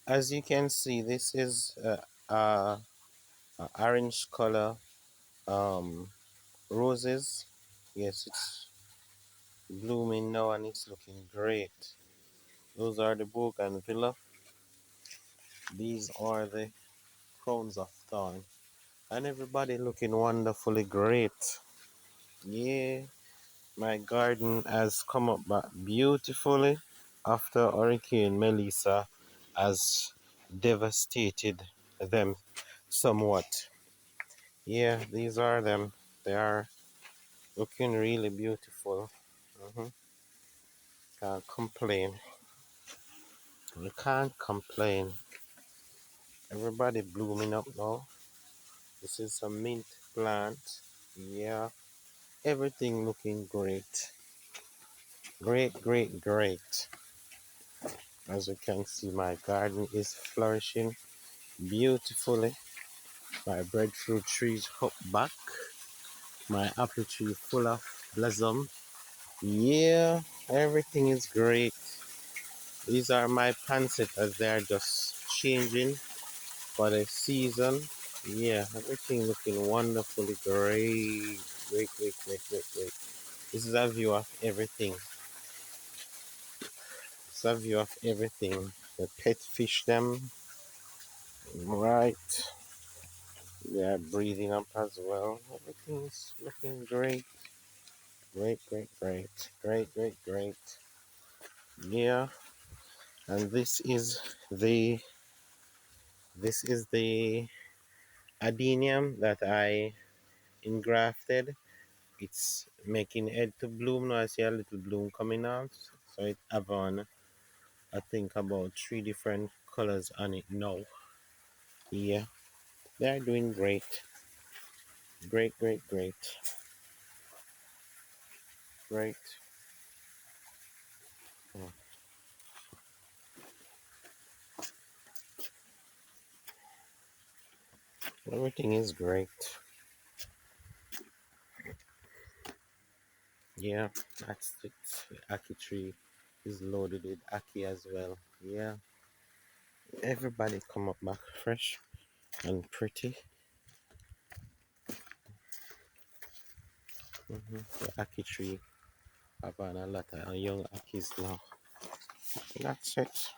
As you can see, this is a orange color um, roses. Yes, it's blooming now and it's looking great. Those are the bougainvillea. These are the crowns of thorn. And everybody looking wonderfully great. Yeah, my garden has come up back beautifully after Hurricane Melissa has devastated them somewhat. Yeah, these are them. They are looking really beautiful. hmm Can't complain. We can't complain. Everybody blooming up now. This is a mint plant. Yeah, everything looking great. Great, great, great. As you can see, my garden is flourishing beautifully. My breadfruit trees up back. My apple tree full of blossom. Yeah, everything is great. These are my pancetta. They are just changing for the season. Yeah, everything looking wonderfully great. Great, great, great, great, great. This is a view of everything. It's a view of everything. The pet fish them. Right. They are breathing up as well. Everything's looking great. Great, great, great. Great, great, great. Yeah. And this is the adenium that I engrafted. It's making head to bloom now. I see a little bloom coming out. So it have on I think about 3 different colors on it now. Yeah. They're doing great. Great, great, great. Great. Oh, everything is great. Yeah, that's it. The Aki tree is loaded with Aki as well. Yeah. Everybody come up back fresh and pretty. The Aki tree have on a lot of young Akis now. That's it.